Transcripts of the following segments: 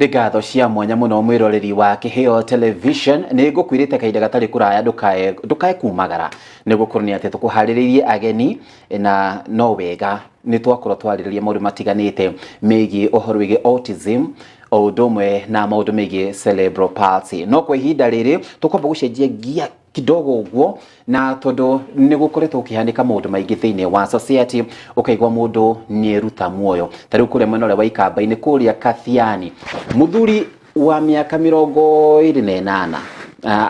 Ngatho cia mwanya muno mwiroreri wa Kiheo Television ni ngukwirite kaida gatari kuraya ndukae kumagara ni gukorwo ni ate tukuhariririe ageni na no wega ni twakorwo twariririe maundu matiganite megie uhoro wige autism odumwe na maundu megie cerebral palsy no kwa ihinda riri tukomba gucenjia gia kidogo uguo na tondu ni gukoretwo ukihandika maundu maingi thiini wa society ukaigwa mundu ni ruta muoyo tari kure mwena ule wa Ikamba-ini kuria Kathiani muthuri wa miaka 28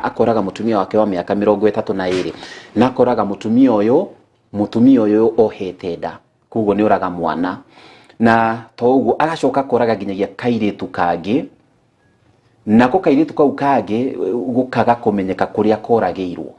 akoraga mutumia wake wa miaka 32 na akoraga mutumia uyu ohete nda kugo ni uraga mwana na toguo agacoka koraga ginyagia kairitu kangi nako kairitu kau kangi gukaga kumenyeka kuria koragirwo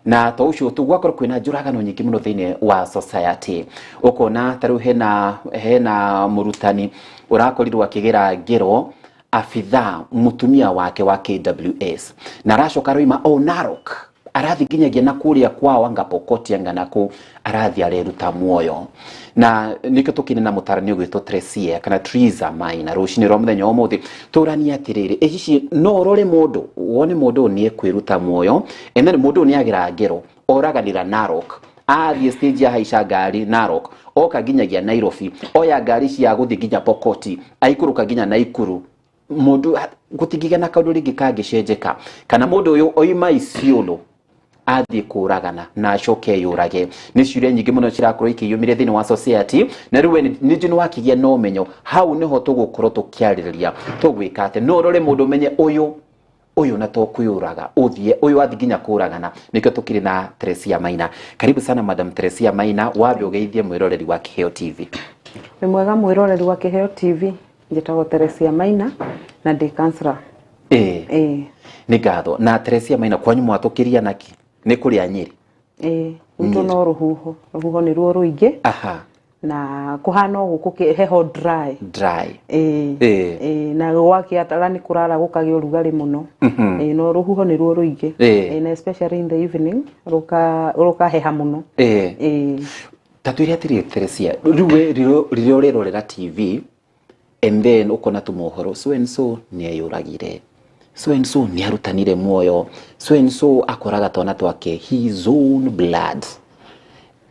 na to ucio tugwakora kwina njuragano nyingi muno thiini wa society ukona taru hena murutani urakorirwo akigera ngero afitha mutumia wake wa KWS na aracoka roima Narok arathi ginyagia na kuria kwao anga Pokoti anga nako arathi areruta muoyo na niko tukine na mutarani gwito Tresia kana Triza Maina rushini ro muthenya omuthi turani atiriri ici no rore mundu wone mundu ni ekwiruta muoyo ene mundu ni agira ngero oraganira Narok athi stage ya haisha gari Narok oka ginyagia Nairobi oya gari cia guthi ginya Pokoti aikuruka ginya Naikuru mundu gutigiga na kaundu ringi kangicenjeka kana mundu uyu oima Isiolo athi kuragana na acoke yurage ni ciuria nyingi muno cirakorwo ikiyumire thiini wa society na riwe ni jinu wakigia no menyo hau niho tugukorwo tukiaririria tugwika ate no rore mundu menye uyu na to kuyuraga uthie uyu athi ginya kuragana nikyo tukiri na Tresia Maina. Karibu sana Madam Tresia Maina, wabe ugeithie mwiroreri wa Kiheo TV. Ni mwega mwiroreri wa Kiheo TV, njitagwo Tresia Maina na ndi counselor. Ni ngatho na Tresia Maina kwanyu mwatukiria naki ni kuria Nyeri uto no ruhuho ni ruo ruingi na kuhana guku heho dry na gwaki atara ni kurara gukagi urugari muno no ruhuho ni ruo ruingi na especially in the evening ruka heha muno tatuiria tiri Tresia riwe rirorera TV and then ukona tumuhoro so and so ni ayuragire so and so ni arutanire muoyo so and so akoraga tona twake his own blood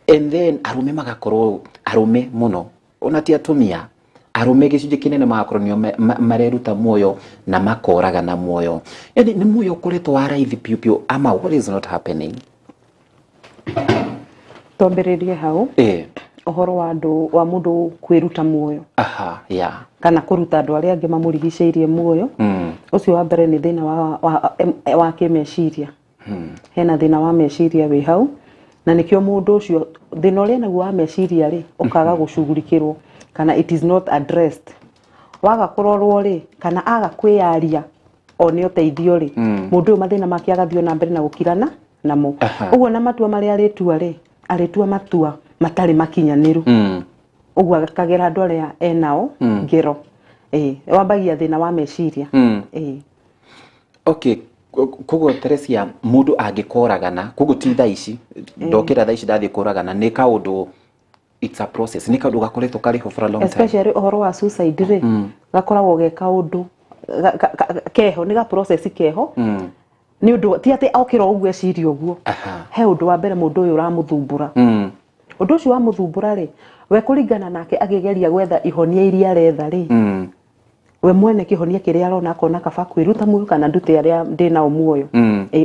and then arume magakorwo arume muno onatia tumia arume gicunje kinene magakorwo mareruta muoyo na makoraga na muoyo yani ni muoyo kuretwo araithi piu ama what is not happening tomberirie hau ohoro wa mundu kwiruta muoyo kana kuruta andu aria angi mamurigiceirie muoyo ucio wa mbere ni thina wa kimeciria hena thina wa meciria wi hau na nikio mundu ucio thina uria naguo wa meciria ri ukaga gucugurikirwo kana it is not addressed waga kurorwo ri kana aga kwiyaria oni uteithio ri mundu mathina make agathio na mbere na gukirana namo uguo na matua mari aritua matua matari makinyaniru uguo akagera andu aria enao ngero wambagia thina wa meciria okay kugo Tresia mundu angikoragana kugo ti thaici ndokira thaici ndathi koragana ni kaundu it's a process ni kaundu gakoretwo kariho for a long time especially ohoro wa suicide ri gakoragwo ge kaundu keho ni ga process keho ni undu ti ati okira uguo eciria uguo he undu wa mbere mundu uyu uramuthumbura undu ucio wa muthumbura ri we kuringana nake agigeria gwetha ihonia iria retha ri we mwene kihonia kiria arona akona kaba kwiruta muoyo kana ndute aria ndina muoyo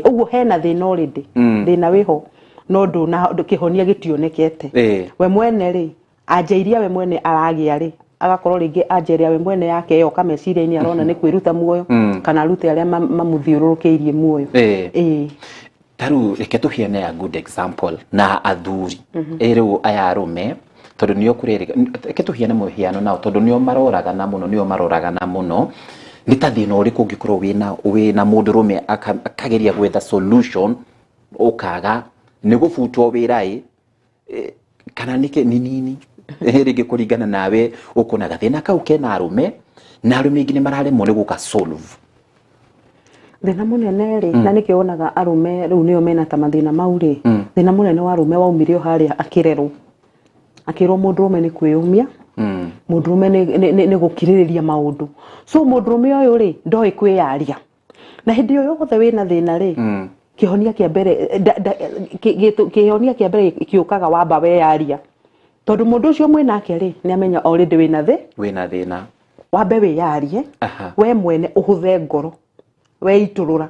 uguo hena thina already thina wiho no ndu na kihonia gitionekete we mwene ri anja iria we mwene aragia ri agakorwo ringi anja iria we mwene yake yo kameciria-ini arona ni kwiruta muoyo kana rute aria mamuthiururukiirie muoyo taru reke tuhiane a good example na athuri riu aya arume tondu nio kurerega reke tuhiane muhiano nao tondu nio maroraga na muno ni ta thina uri kungikorwo wina mundu rume akageria gwetha solution ukaga ni gufutwo wirai kana nike nini rege kuringana nawe ukona gathina kau kena arume na arume ingine mararemwo ni guka solve thina munene ri na nikionaga arume riu nio mena ta mathina mau ri thina munene wa arume waumirio haria akirerwo mundu rume ni kwiyumia Mũndũrũme nĩ gũkirĩrĩria maũndũ. So mũndũrũme ũyũ rĩ ndoĩ kwĩyaria. Na hĩndĩ ĩyo yothe wĩna thĩna rĩ kĩhonia kĩa mbere kĩũkaga wamba weyaria. Tondũ mũndũ ũcio mwĩnake rĩ nĩamenya already wĩna thĩna. Wambe wĩyarie we mwene ũhũthe ngoro weitũrũra.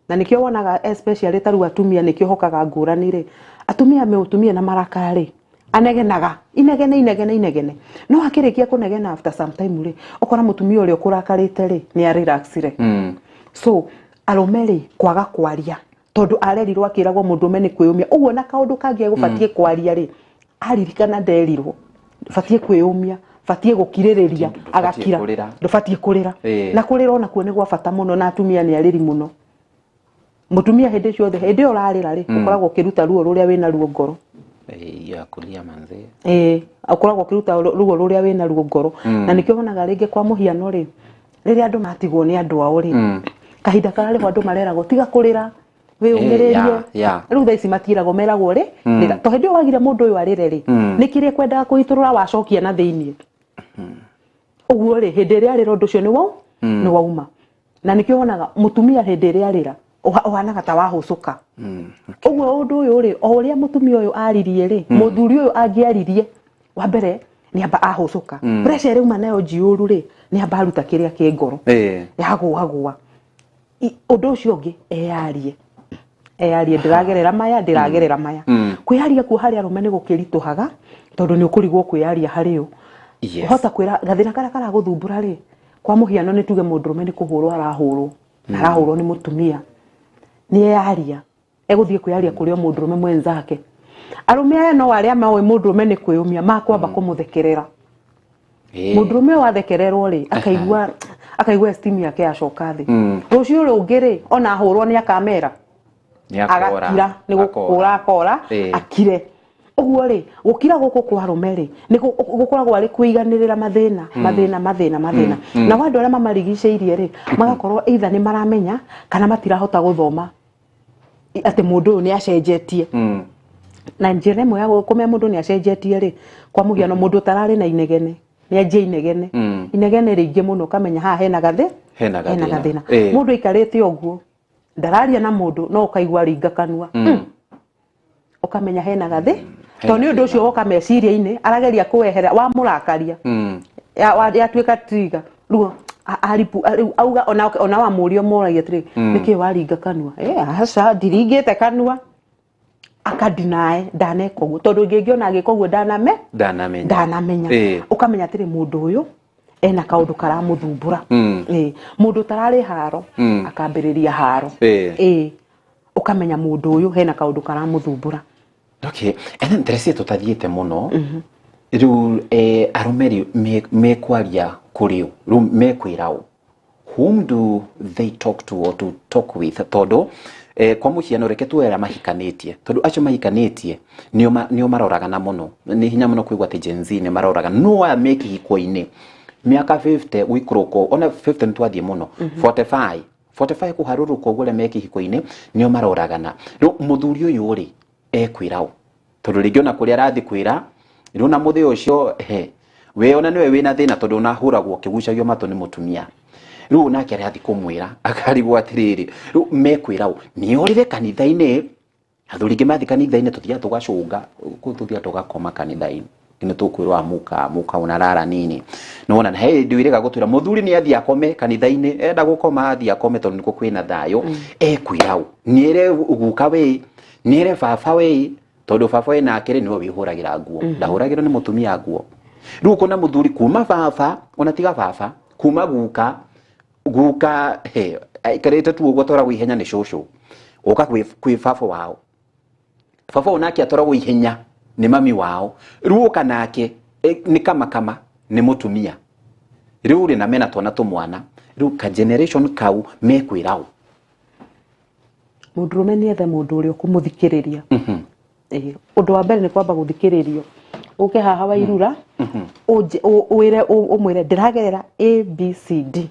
Na nĩkĩo wonaga especially taru atumia nĩkĩo hokaga ngũrani rĩ atumia meũtumia na marakara rĩ anegenaga inegene no akĩrĩkia kũnegena after some time rĩ ũkora mũtumia ũrĩa ũkũrakarĩte rĩ nĩ relax rĩ. So arũme rĩ kwaga kwaria tondũ arerirwo akĩragwo mũndũrũme nĩ kwĩyũmia. Ũguo na kaũndũ kangĩ gũbatie kwaria rĩ aririkana nderirwo batie kwĩyũmia batie gũkirĩrĩria agakira ndũbatie kũrĩra. Na kũrĩra ona kuo nĩ gwa bata mũno na atumia nĩ arĩri mũno. Mũtumia hĩndĩ ciothe hĩndĩ ĩyo ũrarĩra rĩ ũkoragwo ũkĩruta ruo rũrĩa wĩna ruo ngoro. Ũkoragwo ũkĩruta ruo rũrĩa wĩna ruo ngoro. Na nĩkĩo wonaga rĩngĩ kwa mũhiano rĩ rĩrĩa andũ matigwo nĩ andũ ao rĩ kahinda kararĩho andũ mareragwo tiga kũrĩra wĩyũmĩrĩrie. Rĩu thaa ici matiragwo meragwo rĩ to hĩndĩ ĩyo wagire mũndũ ũyũ arĩre rĩ nĩ kĩrĩa kwendaga kũhitũrũra wacokia na thĩiniĩ. Ũguo rĩ hĩndĩ ĩrĩa arĩra ũndũ ũcio nĩ wauma. Na nĩkĩo wonaga mũtumia hĩndĩ ĩrĩa arĩra ũhanaga ta wahũcũka. Ũguo ũndũ ũyũ rĩ o ũrĩa mũtumia ũyũ aririe rĩ mũthuri ũyũ angĩaririe wa mbere nĩ amba ahũcũka. Pressure ĩrĩa uma nayo njiũru rĩ nĩ amba aruta kĩrĩa kĩ ngoro yagũagũa. Ũndũ ũcio ũngĩ eyarie ndĩragerera maya. Kwĩyaria kuo harĩ arũme nĩ gũkĩritũhaga tondũ nĩ ũkũrigwo kwĩyaria harĩ ũ. Hota kwĩra gathĩna karĩa karagũthumbũra rĩ kwa mũhiano nĩ tuge mũndũrũme nĩ kũhũrwo arahũrwo na arahũrwo nĩ mũtumia. Nĩ eyaria egũthiĩ kwĩyaria kũrĩ mũndũrũme mwenzake. Arũme aya no arĩa maũĩ mũndũrũme nĩ kwĩyũmia makwamba kũmũthekerera. Mũndũrũme wathekererwo rĩ akaigua esteem yake yacoka thĩ. Rũciũ rũngĩ rĩ ona ahũrwo nĩ akamera agakira nĩ gũkũra akora akire. Ũguo rĩ gũkira gũkũ kwa arũme rĩ nĩ gũkoragwo arĩ kũiganĩrĩra mathĩna. Na andũ arĩa mamarigicĩirie rĩ magakorwo either nĩ maramenya kana matirahota gũthoma atĩ mũndũ ũyũ nĩ acenjetie. Na njĩra ĩmwe ya kũmenya mũndũ nĩ acenjetie rĩ kwa mũhiano mũndũ ũtararĩ na inegene nĩ anjie inegene rĩingĩ mũno ũkamenya haha hena gathĩna. Mũndũ aikarĩte ũguo ndararia na mũndũ no ũkaigua ringa kanua ũkamenya hena gathĩ. Tondũ nĩ ũndũ ũcio woka meciria-inĩ arageria kũwehera wa mũrakaria yatuĩka trigger ruo auga ona wa mũrio moragia atĩrĩ nĩkĩ waringa kanua aca ndiringĩte kanua akadinae ndaneka ũguo tondũ ngĩngiona agĩka ũguo ndanamenya. Ũkamenya atĩrĩ mũndũ ũyũ ena kaũndũ karamũthumbũra. Mũndũ ũtararĩ haro akambĩrĩria haro. Ũkamenya mũndũ ũyũ hena kaũndũ karamũthumbũra. Okay, ene interesi tutathiete muno. Rĩu arũme mekwaria kũrĩ rĩu mekwĩra whom do they talk to or to talk with? Tondũ kwa mũhiano reke tuera mahikanĩtie tondũ acio mahikanĩtie nĩo maroragana mũno. Nĩ hinya mũno kũigua atĩ Gen Z nĩ maroraga no aya me kĩhiko-inĩ mĩaka 50 wĩkũrũko ona 50 twathiĩ mũno 45 kũharũrũka ũguo arĩa me kĩhiko-inĩ nĩo maroragana. Rĩu mũthuri ũyũ rĩ ekwĩra tondũ rĩngĩ ona kũrĩa arathi kwĩra rĩu na mũthĩ ũcio we ona nĩwe wĩna thĩna tondũ nahũragwo kĩgucagio matũ nĩ mũtumia. Rĩu nake arathi kũmwĩra akarigwo atĩrĩrĩ rĩu mekwĩra nĩ orire kanitha-inĩ athuri ingĩ mathi kanitha-inĩ tũthiaga tũgacũnga tũthiaga tũgakoma kanitha-inĩ nĩ tũkwĩrwo muka unarara nini nona na hĩndĩ ĩrĩga gũtwĩra mũthuri nĩ athi akome kanitha-inĩ enda gũkoma athi akome tondũ nĩkuo kwĩna thayũ. Ekwĩra nĩere guka we nĩere baba we tondũ baba we nake rĩ nĩwe wĩhũragĩra nguo ndahũragĩrwo nĩ mũtumia nguo. Rĩu kuna mũthuri kuma baba ona tiga baba kuma guka aikarĩte tu ũguo atwaragwo ihenya nĩ cũcũ ũka kwĩ baba wao. Baba onake atwaragwo ihenya nĩ mami wao. Rĩu ũka nake nĩ kama nĩ mũtumia. Rĩu rĩ na mena twana tũmwana. Rĩu ka generation kau mekwĩra mũndũrũme nĩ ethe mũndũ ũrĩa ũkũmũthikĩrĩria. Ũndũ wa mbere nĩ kwamba gũthikĩrĩrio. Ũke haha Wairura ũmwĩre ndĩragerera ABCD.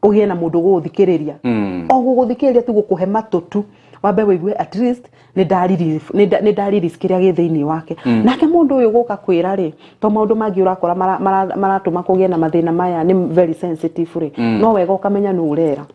Ũgĩe na mũndũ gũgũthikĩrĩria. O gũgũthikĩrĩria tu gũkũhe matũtu wambe wigue at least ni ndariri skiria githiini wake nake mundu uyu guka kwira ri to maundu mangi urakora maratuma kugie na mathina maya ni very sensitive ri no wega ukamenya nu urera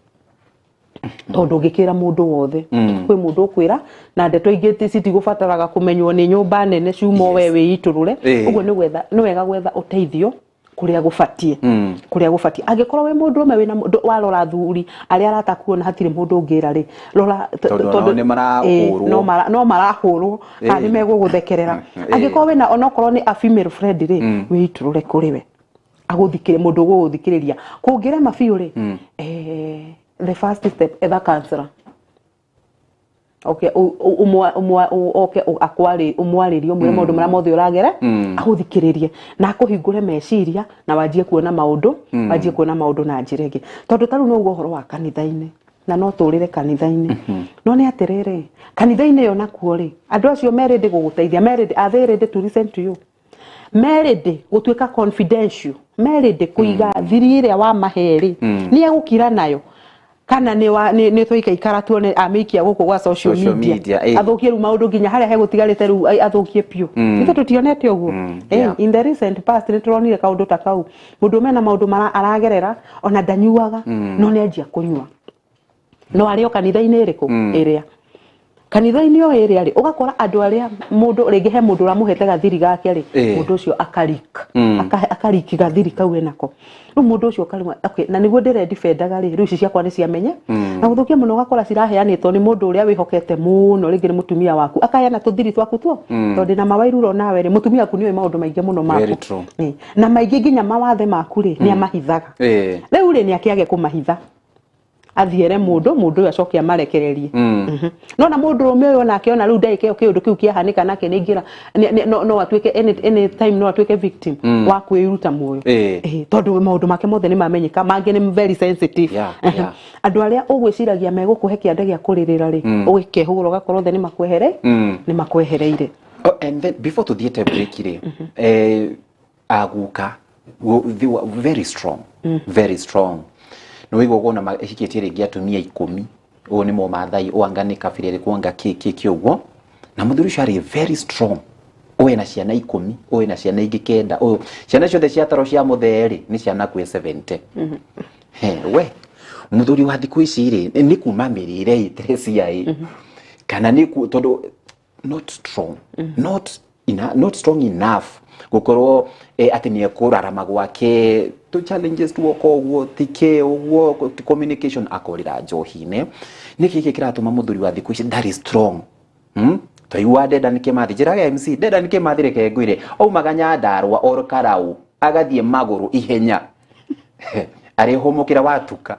tondu ngikira mundu wothe kwi mundu kwira na ndeto ingiti citigubataraga kumenywo ni nyumba nene ciumo we wiiturure uguo ni wega gwetha uteithio kuria gufatie angikorwo we mundu ume wina warora thuri aria aratakuona hatire mundu ungira ri rora tondu ni marahurwo no marahurwo kana meguguthekerera angikorwo wina onokorwo ni a female friend ri wiiturure kuri we aguthikire mundu guguthikiriria kungira mabiu ri the first step etha counselor okay akwari umwaririo mwe mundu mara mothe uragera aguthikiririe na akuhingure meciria na wajie kuona maundu na njirege tondu taru no guhoro wa kanitha-ini na no turire kanitha-ini no ni atirere kanitha-ini yo nakuo ri andu acio merede guguteithia merede to listen to you merede gutuika confidential merede kuiga thiri iria wa maheri ni egukira nayo kana ni toika ikara tuone amikia guku gwa social media athukie ru maundu ginya haria hegutigarite ru athukie piu ithu tutionete uguo in the recent past ni turonire kaundu ta kau mundu mena maundu mara aragerera ona ndanyuaga no ni anjia kunyua no ario kanitha-ini iriku iria kanitha-ini o iria ri ugakora andu aria mundu ringi he mundu ramuhete gathiri gake ri mundu ucio akariki gathiri kau enako no mundu ucio kalima okay na niguo ndire defendaga ri ruci ciakwa ni ciamenya na guthukia muno ugakora ciraheanitwo ni mundu uria wihokete muno ringi ni mutumia waku akaheana tuthiri twaku tuo tondu na mawairuro nawe ri mutumia waku niwe maundu maingi muno mako na maingi nginya mawathe maku ri ni amahithaga riu ri ni akiage kumahitha athiere mundu acokia marekererie no na mundu rume uyo nake ona riu ndaike kiundu kiu kiahanika nake ningira no atuike any time no atuike victim wa kwiruta muoyo tondu maundu make mothe ni mamenyeka mangi ni very sensitive andu aria ugwiciragia megukuhe kiande gia kuririra ri ugikehugura ugakorwo the ni makwehereire and then before to the break ri aguka very strong no wigo gona hikitie ringi atumia 10 uo ni mo mathai uangani kabire kuanga kiki uguo na muthuri ucio very strong owe na ciana 10 owe na ciana ingi kenda o ciana ciothe ciataro cia mutheri ni ciana kwi 70 we muthuri wa thiku ici ri ni kuma mirire itresi ai kana ni tondu not strong enough gukorwo ati ni kurarama gwake to challenges tu okwo tike ogwo communication akorira njohine niki kiratuma muthuri wa thiku ici that is strong toiwa deda nike mathi jiraga MC deda nike mathi reke ngwire au maganya ndarwa or karau agathie maguru ihenya ari homokira watuka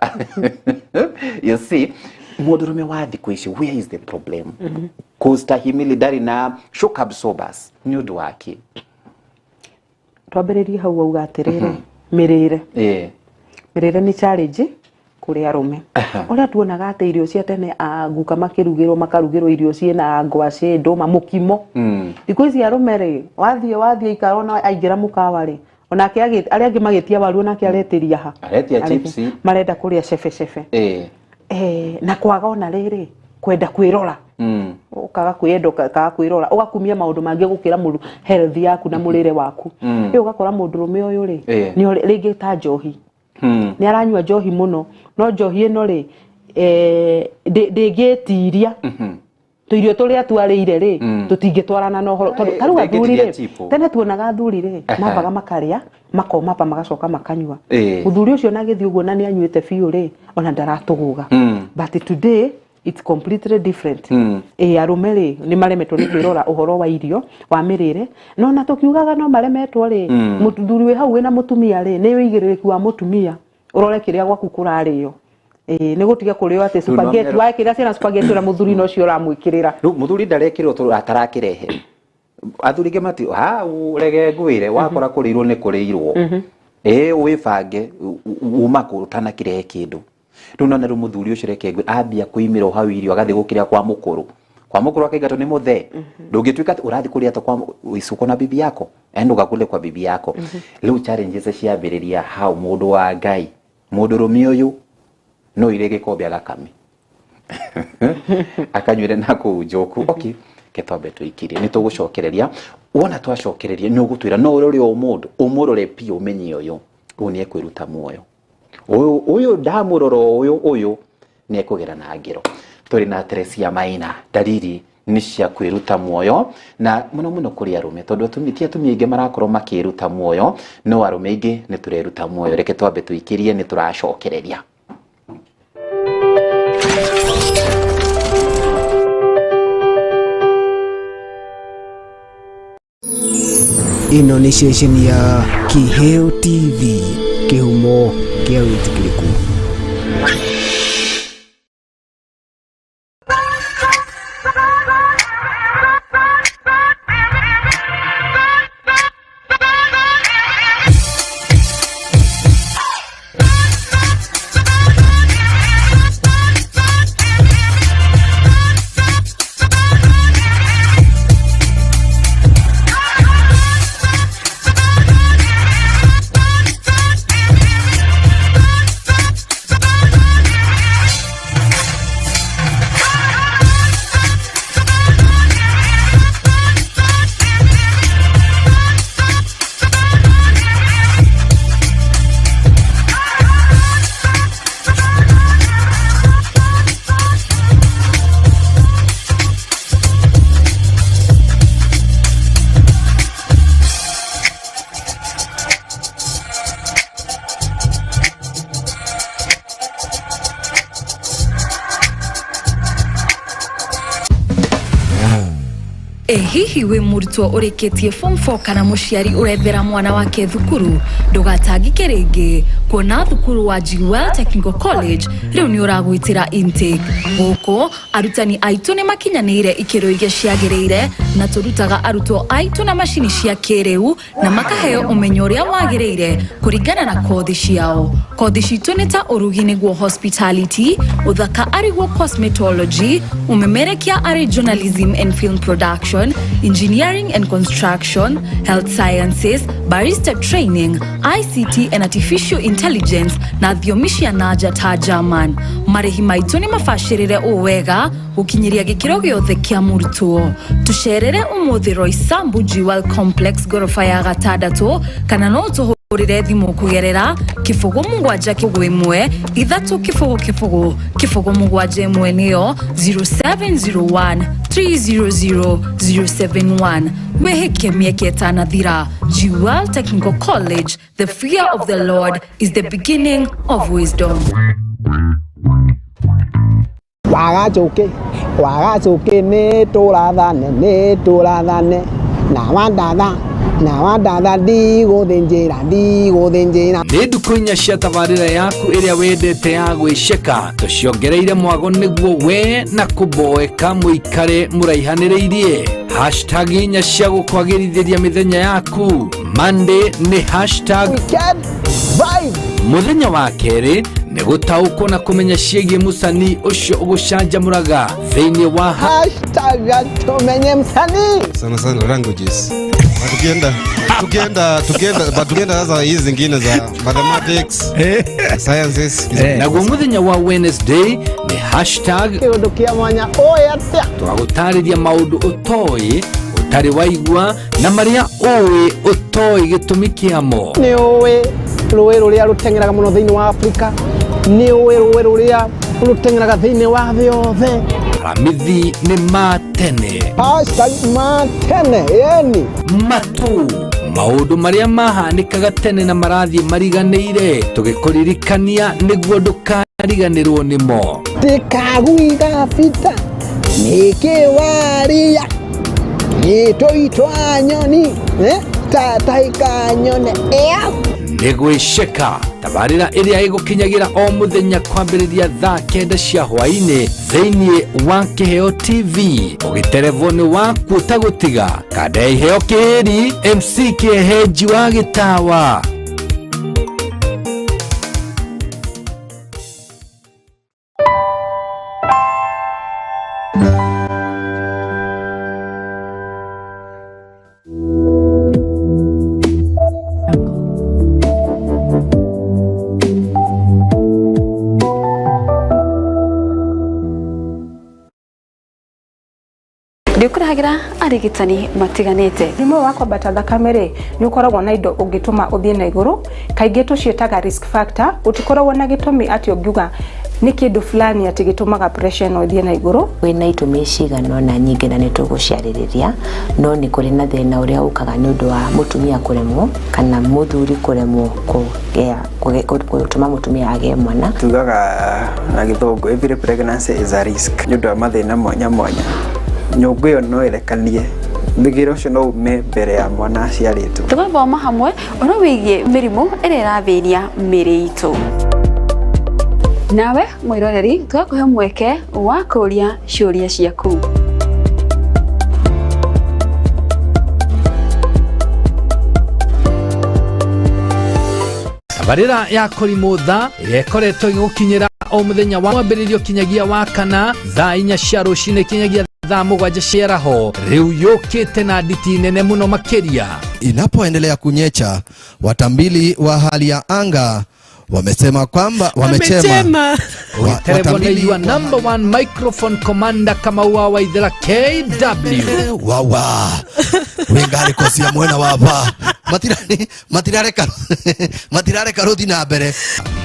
you see mudurume wa thiku ici where is the problem costa humility na shock absorbers nyudu wake twambiririe hau auga atirire mirire mirire ni challenge kuri arume ora tuonaga ate irio cia tene aguka makarugirwo irio ciena ngwaci ndoma mukimo thikũ ici arume ri wathie ikarona aingira mukawa ri onake aria angi magitia waru nake aretiria ha aretia chips marenda kuria cefe na kwaga ona riri kwenda kwirora ukaga kwirora ugakumia maundu mangi gukira mundu health yaku na murire waku iyo ugakora mundu rume uyu ri ni ringi ta njohi ni aranyua njohi muno no njohi ino ri ndingitiria tuirio turia twarire ri tutingitwarana no horo taru athuri ri tene tuonaga athuri ri mabaga makaria makoma pa magacoka makanyua muthuri ucio nagithi uguo na ni anyuite biu ri ona ndaratuguga but today it's completely different arume ri ni maremetwo ni kwirora uhoro wa irio wa mirire no na tukiugaga no maremetwo ri muthuri we hau wina mutumia ri ni wigiririku wa mutumia urore kiria gwaku kurario ni gutiga kurio ate spaghetti wa kiria ciana spaghetti na muthuri no cio ramwikirira muthuri ndarekirwo tu atarakirehe athuri gemati urege ngwire wakora kurirwo ni kurirwo wibange uma kurutana kirehe kindu tunona ru muthuri ucio reke ambia kuimira hau irio agathi gukiria kwa mukuru akaigato ni muthe ndungituika urathi kuria to kwa isuko na bibi yako endo gakule kwa bibi yako riu challenges ciambiriria hau mundu wa ngai mundu rumi uyu no irege kombe agakame akanyuire nako njoku okay ketwambe tuikirie ni tugucokereria wona twacokereria ni ugutwira no uri umundu umurore pio umenye uyu unie kwiruta muoyo uyu ndamuroro uyu ni ekugera na ngiro turi na Teresia Maina dalili ni cia kwiruta muoyo na muno kuri arume tondu tumitia tumiinge marakorwo makiruta muoyo no arume ingi ni tureruta muoyo reke twambe tuikirie ni turacokereria. Ino ni station ya Kiheo TV, kihumo kia witikiriku. Hihi we murutwo urikitie form 4 kana muciari urethera mwana wake thukuru ndugatangike ringi kuona thukuru wa Jewel Technical College riu ni uragwitira intake guko arutani aitu ni makinyanire ikiro iria ciagirire na turutaga arutwo aitu na mashini cia kiriu na makaheo umenyo uria wagirire kuringana na kothi ciao. Kothi citu ni ta urugi niguo hospitality, uthaka ariguo cosmetology, umemerekia ari journalism and film production, engineering and construction, health sciences, barista training, ICT and artificial intelligence na thiomisha naja ta German. Marihi maitu ni mafashirire uwega ukinyiria gikiro giothe kia murutwo. Tusherere umuthi Roysambu Jewel Complex gorofa ya gatandatu kana no tuhurire thimu kugerera kifogo mungwaja kigwimwe ithatu kifogo mungwaja imwe niyo 0701 300 071. Weheke mieke etana thira. Jewel Technical College, the fear of the Lord is the beginning of wisdom. Wagacoke ne turathane na wandada ndiguthinjira ni nduku inya cia tabarira yaku iria wendete ya gwiceka tuciongereire mwago niguo we na kuboeka muikare muraihaniriirie #inya cia gukwagirithiria mithenya yaku. Monday ni #vibe muthenya wa keri ni gutaukwo na kumenya ciigie musani ucio ugucanjamuraga thiini wa #tumenye musani sana languages tukienda sasa hizi zingine za mathematics sciences naguo muthenya wa Wednesday ni #kiundukia mwanya oyatia twagutariria maundu utoi utari waigua na maria uwi utoi gitumi kiamo. ni uwi ruwi ruria rutengeraga muno thiini wa Afrika, ni uwi ruwi ruria rutengeraga thiini wa thĩ yothe. Ramithi ni matene matene yani matu maundu maria mahanikaga tene na marathi mariganire tugikuririkania niguo ndukariganirwo nimo. Tikaguiga fita nikiwaria nitoitwa nyoni tataika nyone nigwiceka tabarira iria igukinyagira o muthenya kwambiriria thaa 9 cia hwaini thiini wa Kiheo TV ugiterevoni waku utagutiga kada iheo kiri MC Kiheji wa Gitawa. kuragira arigitani matiganite. Rimo wako bataga kamere ni ukoragwo na indo ungituma uthie na iguru kaingi tucietaga risk factor utikoragwo na gitumi ati ungiuga ni kindu fulani ati gitumaga pressure no uthie na iguru wina itumi cigano na nyingi na nituguciaririria no ni kuri na thina uria ukaga ni undu wa mutumia kuremwo kana muthuri kuremwo gutuma mutumia age mwana. Tugaga na githungu every pregnancy is a risk ni undu wa mathina mwanya mwanya. Nyungu iyo no irekanie thigiro cio no ume mbere ya mwana aciaritwo. Tugathoma hamwe oro wigie mirimu ira irathiria miri itu. Nawe mwiroreri twakuhe mweke wa kuria ciuria ciaku. Tabarira ya Korimotha iria ikoretwo igukinyira o muthenya wa mwambiririo kinyagia wa kana thaa 4 cia rucine kinyagia thaa 7 cia raho riu yukite na nditi nene muno makiria. Inapoendelea kunyecha, watambili wa hali ya anga wamesema kwamba watambili wa number 1 microphone commander kama wa idhara KW wawa wengari kosia mwena wapa matirare karuthi na mbere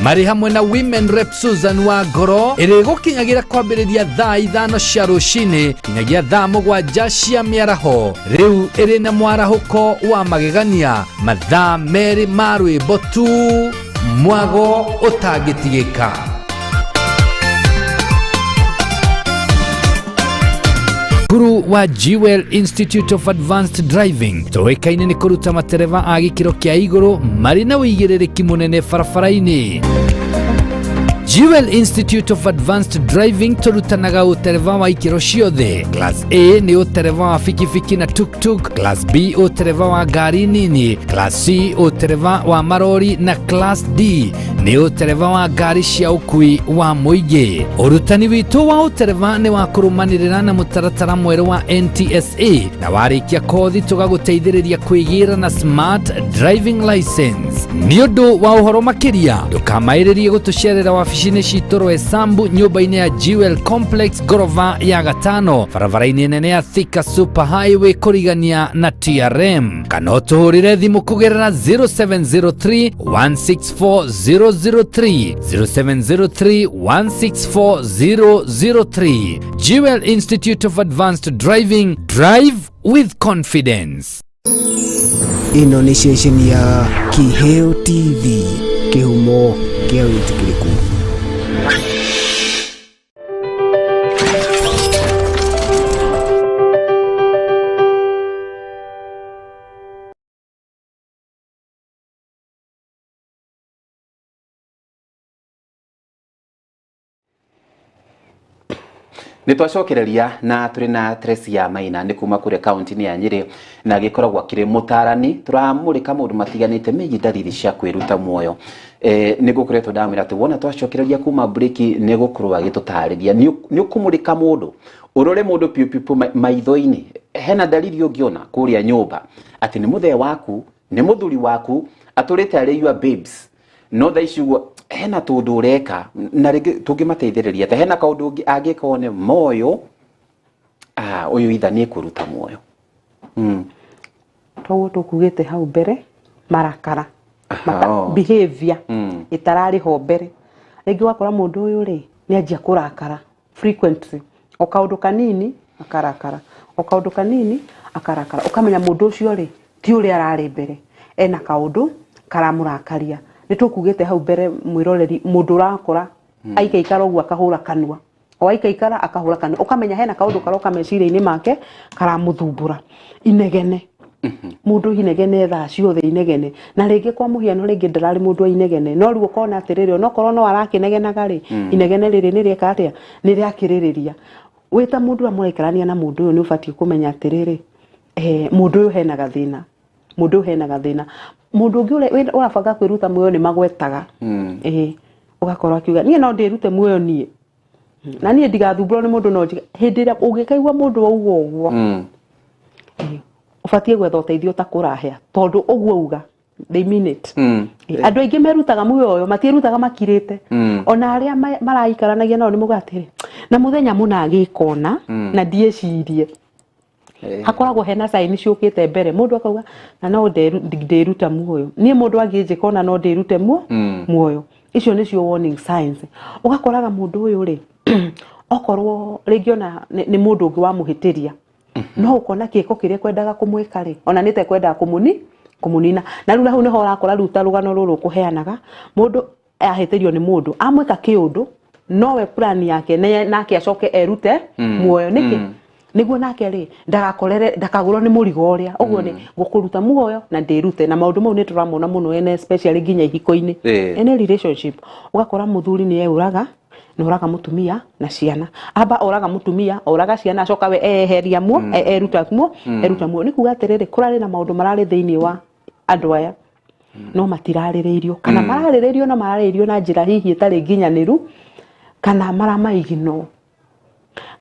mari hamwe na women rep Susan Wangoro iri gukinyagira kwambiriria thaa 5 cia rucine kinyagia thaa 7 cia miaraho riu iri na mwarahuko wa magegania mathaa meri ma rwimbo tu mwago utagitigika. Guru wa Jewel Institute of Advanced Driving toekaine ni kuruta matereva a gikiro kia iguru mari na uigiririki munene barabara-ini. Jewel Institute of Advanced Driving turutanaga utereva wa ikiro ciothe. Class A ni utereva wa fikifiki na tuk-tuk, Class B utereva wa gari nini, Class C utereva wa marori na Class D ni utereva wa gari cia ukui wa muingi. Urutani witu wa utereva ni wa kurumanirira na mutaratara mweru wa NTSA na warikia kothi tugaguteithiriria kwigira na smart driving license. Ni undu wa uhoro makiria ndukamairirie gutucerera wabici citoro Esambu nyumba-ini ya Jewel Complex gorova ya gatano barabara-ini nene ya Thika Super Highway kurigania na TRM kana utuhurire thimu kugerera 0703 164003 0703 164003. Jewel Institute of Advanced Driving, drive with confidence. Ino ni station ya Kiheo TV, kihumo kia witikiriku. Nitwacokereria na turi na Trecia Maina ni kuma kure county ya Nyeri na gikoragwa kire mutarani turamurika maundu matiganite meji dalili cia kwiruta muoyo ni gukuretwo ndamira ati wona twacokereria kuma break ni gukurwa gitutariria ni ukumurika mundu urore mundu piu maitho-ini hena dalili ungiona kuria nyumba ati ni muthe waku ni muthuri waku aturite ari your babes no tha iciguo hena tundu ureka na ringi tungimateithiriria ta hena kaundu angika one moyo uyu itha ni kuruta muoyo to tukugite hau mbere marakara behavior itarari ho mbere ringi wakora mundu uyu ri ni anjia kurakara frequently okaundu kanini akarakara okaundu kanini akarakara ukamenya mundu ucio ri ti uri arari mbere ena kaundu karamurakaria nitukugite hau mbere mwiroreri mundu urakora aikaikara ugu akahura kanwa o aikaikara akahura kanwa ukamenya hena kaundu karoka meciria-ini make karamuthumbura inegene mundu inegene thaa ciothe inegene na ringi kwa muhiano ringi ndarari mundu inegene no riu ukona atiriri onokorwo no arakinegenaga ri inegene riri ni rieka atia ni riakiririria wita mundu amuraikarania na mundu uyu ni ubatie kumenya atiriri mundu uyu hena gathina mundu hena gathina mundu ungi urabanga kwiruta muoyo ni magwetaga ugakorwa akiuga nie no ndirute muoyo nie na nie ndigathumbũrwo ni mundu no hindi ria ungikaigua mundu wauga uguo ubatie gwetha uteithio ta kurahia tondu uguo uga they mean it andu aingi merutaga muoyo matirutaga makirite ona aria maraikaranagia nao ni mugatire na muthenya muna agikona na ndiecirie hakoragwo hena sign ciukite mbere mundu akauga na no nderuta muoyo nie mundu angĩnjĩka ona no nderute muoyo icio nicio warning signs ugakoraga mundu uyu ri okorwo rĩngĩ ona nĩ mundu ũngĩ wa muhĩtĩria no ukona kieko kiria kwendaga kumwika ri ona nite kwendaga kumunina na riu hau niho urakora ruta rugano ruru kuheanaga mundu ahĩtĩrio nĩ mundu amwika kĩundu nowe plan yake nake acoke erute muoyo niki niguo nake ri ndakagurwo ni murigo uria uguo ni gukuruta muoyo na ndirute na maundu mau ni turamona muno ene especially ginya ihiko-ini ene relationship ugakora muthuri ni euraga noraga mutumia na ciana aba oraga mutumia oraga ciana acoka we eheria muo eruta muo ni kuga atiriri kurari na maundu marari thiini wa andu aya no matirarĩrĩirio kana mararĩrĩirio na mararĩrĩirio na njĩra hihi ĩtarĩ nginyaniru kana maramaigino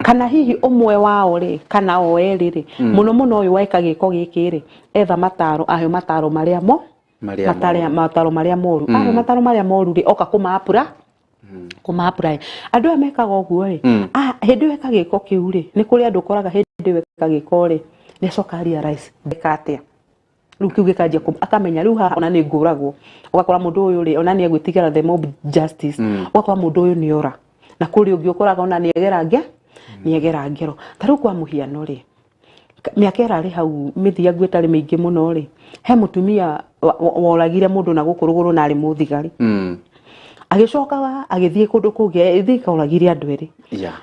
kana hihi umwe wao ri kana o eri ri muno muno uyu waika giko giki ri etha mataro ayo mataro maria mataro maria moru ayo mataro maria moru ri oka kumapura andu amekaga uguo ri hindi weka giko kiu ri ni kuri andu koraga hindi weka giko ri ni cokaria rice bekatia riu kiu gikaje akamenya riu ha ona ni nguragwo ugakora mundu uyu ri ona ni egwitigara the mob justice ugakora mundu uyu ni ora na kuri ungi ukoraga ona ni egera ngero taru kwa muhiano ri miaka irari hau mithia gwetari mingi muno ri he mutumia woragire mundu na gukuruguru na ari muthigari agicokaga agithie kundu kuge ithika oragire andu eri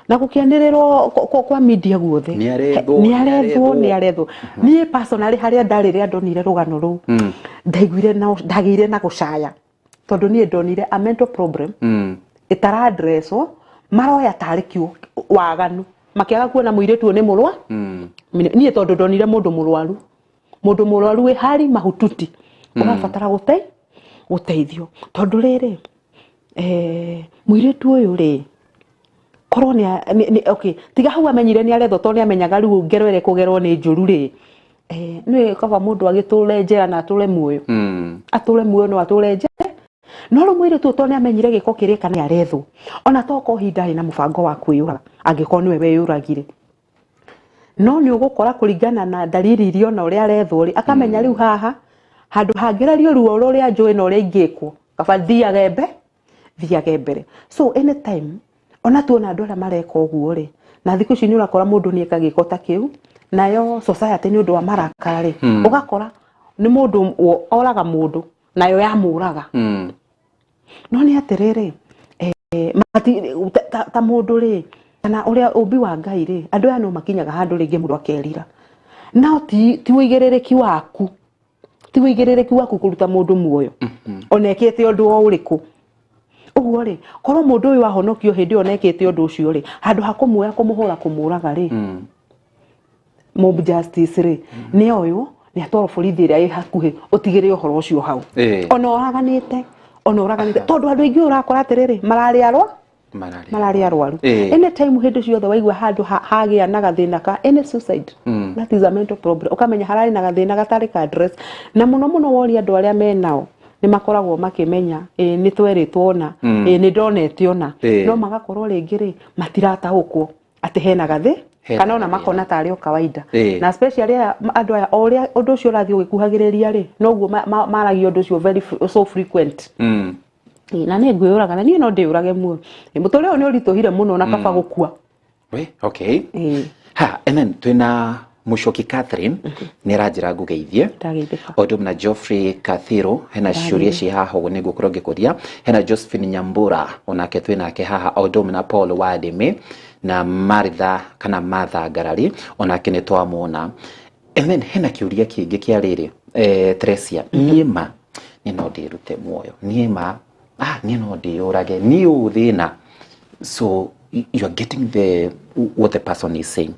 na gukianirirwo kwa media guothe ni arethwo ni personally haria ndarire andonire rugano ru ndagire na gucaya tondu ni ndonire a mental problem itara addresswo maroya tarikio waganu makiaga kuona muiretu ni murwa ni tondu ndonire mundu murwaru we hari mahututi unafatara guteithio tondu riri muiretu uyu ri korwo ni okay tiga hau amenyire ni aretho to ni amenyaga riu ngero ire kugerwo ni njuru ri ni kaba mundu agiture njera na ature muoyo no ature njera no ro muiretu to ni amenyire giko kiri kana aretho ona to ko hindari na mubango wa kwiyura angikoni we yuragire no ni ugukora kuringana na dalili irio na uria aretho ri akamenya riu haha handu hangirario ruo ruria njui na uria ingikwo kaba thiage mbere so anytime ona tuona andu aria mareka uguo ri na thiku ici ni urakora mundu ni ekagiko ta kiu nayo society ni undu wa marakari ugakora ni mundu oraga mundu nayo yamuraga no ni atiriri ta mundu ri kana uria ubi wa Ngai ri andu aya no makinyaga handu ringi mundu akerira no ti wigerereki waku kuruta mundu muoyo onekete undu o uriku uguo ri korwo mundu uyu ahonokio hindi onekete undu ucio ri handu hakumuoya kumuhura kumuraga ri mob justice ri ni uyu ni atwaro borithi iria i hakuhi utigire uhoro ucio hau ona oraganite tondu andu aingi urakora atiriri malaria arwaru any time hindi ciothe waigua handu hagia na gathina ka any suicide that is a mental problem ukamenya harari na gathina gatari ka address na muno wori andu aria menao ni makoragwo makimenya ni tweritwo ona ni ndonete ona no magakorwo ringi ri matirataukwo ati hena gathi kana ona makona tari o kawaida na especially andu aya oria undu ucio rathi ugikuhagiriria ri noguo maragio undu ucio very so frequent na ni ngwiyuraga na ni no ndiurage muo mutore o ni urituhire muno na kaba gukua okay ha and then twina Mushoki Catherine ni rajira ngugeithie odum na Geoffrey Kathiro hena ciuria ci haha uguo ni gukorwo ngikuria hena Josephine Nyambura onake twinake haha odum na Paul Wadime na Martha Ngarari onake ni twamona and then hena kiuria kingi kia riri Tresia niema ni no ndirute muoyo niema ni no ndiurage ni uthina so you are getting what the person is saying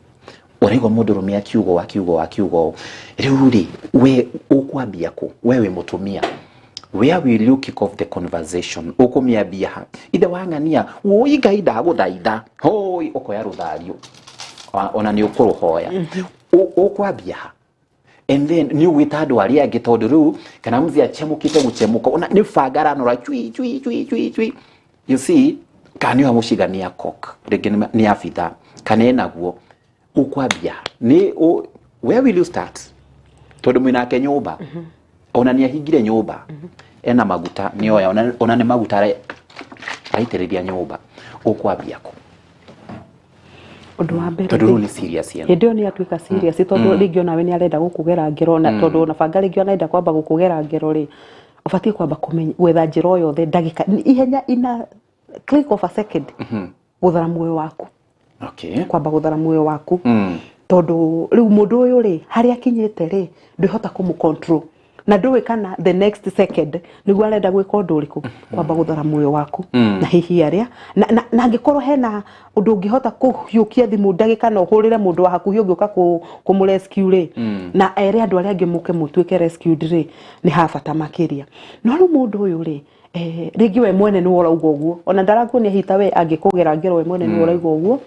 orego mudurume akiugo riuri we ukwambia ko wewe mutumia where will you kick off the conversation ukumyambia ide wangania uigaida guthaitha hoi ukoya ruthario ona ni ukuruhoya ukwambia and then ni witado ali agitondu riu kana muzi achemukite guchemuka ona ni fagara ra chui you see kani wa mushigania kok ni afitha kanena guo ukwambia ni where will you start? Tondu mwinake nyumba ona ni ahingire nyumba ena maguta ni oya ona ni maguta aitiriria nyumba ukwambia ko undu wa mbere tondu ni serious yana ndio ni atuika serious tondu ringi ona we ni arenda gukugera ngero na tondu ona banga ringi ona enda kwamba gukugera ngero ri ubatie kwamba kumenya wetha njiro yothe ndagika ihenya ina click of a second guthara muoyo waku kwamba guthara muoyo waku tondu riu mundu uyu ri haria kinyete ri ndihota kumu-control na nduwe kana the next second niguo arenda gwika undu uriku kwamba guthara muoyo waku na hihi aria na angikorwo hena undu ungihota kuhiukia thimu ndagika na uhurire mundu wa hakuhi ungioka kumu-rescue ri na ere andu aria angi muke mutuike rescued ri ni habata makiria no riu mundu uyu ri ringi we mwene ni urauga uguo ona ndarakuonia hita we angikugera ngero we mwene ni urauga uguo